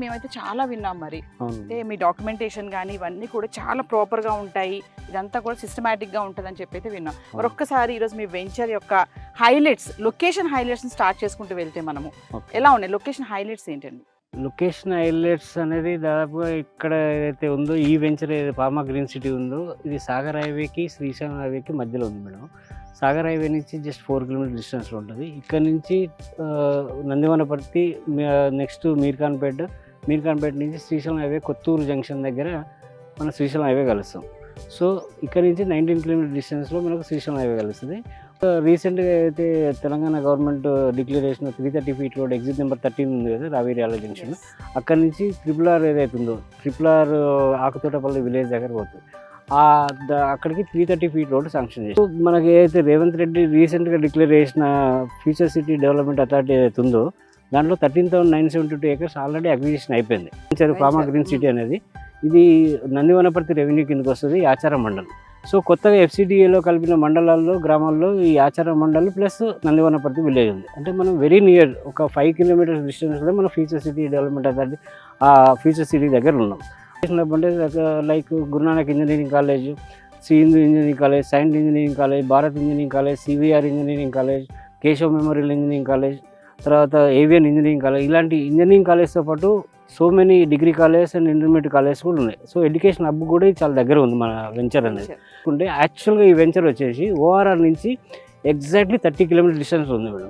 మేమైతే చాలా విన్నాం మరి. అంటే మీ డాక్యుమెంటేషన్ కానీ ఇవన్నీ కూడా చాలా ప్రాపర్గా ఉంటాయి, ఇదంతా కూడా సిస్టమేటిక్గా ఉంటుందని చెప్పి అయితే విన్నాం. మరొక్కసారి ఈరోజు మీ వెంచర్ యొక్క హైలైట్స్, లొకేషన్ హైలైట్స్ని స్టార్ట్ చేసుకుంటూ వెళ్తే మనము ఎలా ఉన్నాయి లొకేషన్ హైలైట్స్ ఏంటండి? లొకేషన్ హైలైట్స్ అనేది దాదాపుగా ఇక్కడ ఏదైతే ఉందో ఈ వెంచర్ ఏదైతే పామా గ్రీన్ సిటీ ఉందో ఇది సాగర్ హైవేకి శ్రీశైలం హైవేకి మధ్యలో ఉంది మేడం. సాగర్ హైవే నుంచి జస్ట్ 4 కిలోమీటర్ డిస్టెన్స్లో ఉంటుంది. ఇక్కడ నుంచి నందివనపర్తి, నెక్స్ట్ మీర్ఖాన్పేట నుంచి శ్రీశైలం హైవే కొత్తూరు జంక్షన్ దగ్గర మనం శ్రీశైలం హైవే కలుస్తాం. సో ఇక్కడ నుంచి 19 కిలోమీటర్ డిస్టెన్స్లో మనకు శ్రీశైలం హైవే కలుస్తుంది. రీసెంట్గా అయితే Telangana government declaration 330 feet road exit number 13 ఉంది కదా రావిర్యాల జంక్షన్, అక్కడ నుంచి RRR ఏదైతే ఉందో RRR ఆకుతోటపల్లి విలేజ్ దగ్గర పోతుంది. అక్కడికి 330 ఫీట్ రోడ్ శాంక్షన్ చేసి మనకి ఏదైతే రేవంత్ రెడ్డి రీసెంట్గా డిక్లేర్ చేసిన ఫ్యూచర్ సిటీ డెవలప్మెంట్ అథారిటీ ఏదైతే ఉందో దాంట్లో 13,972 acres ఆల్రెడీ అక్విజిషన్ అయిపోయింది. పామా గ్రీన్ సిటీ అనేది ఇది నందివనపర్తి రెవెన్యూ కిందకి వస్తుంది, ఆచారం మండలం. సో కొత్తగా FCDAలో కలిపిన మండలాల్లో గ్రామాల్లో ఈ ఆచారం మండలం ప్లస్ నందివనపర్తి విలేజ్ ఉంది. అంటే మనం వెరీ నియర్ ఒక 5 కిలోమీటర్స్ డిస్టెన్స్లో మనం ఫ్యూచర్ సిటీ డెవలప్మెంట్ అథారిటీ ఆ ఫ్యూచర్ సిటీ దగ్గర ఉన్నాం. అంటే like Guru Nanak engineering college, Shri Hindu engineering college, science engineering college, Bharat engineering college, CVR engineering college, Keshav memorial engineering college, తర్వాత ఏవియన్ ఇంజనీరింగ్ కాలేజ్, ఇలాంటి ఇంజనీరింగ్ కాలేజ్తో పాటు so many degree college and intermediate college కూడా ఉన్నాయి. సో ఎడ్యుకేషన్ హబ్ కూడా చాలా దగ్గర ఉంది మన వెంచర్ అనేది. యాక్చువల్గా ఈ వెంచర్ వచ్చేసి ORR నుంచి ఎగ్జాక్ట్లీ 30 కిలోమీటర్ డిస్టెన్స్ ఉంది మేడం.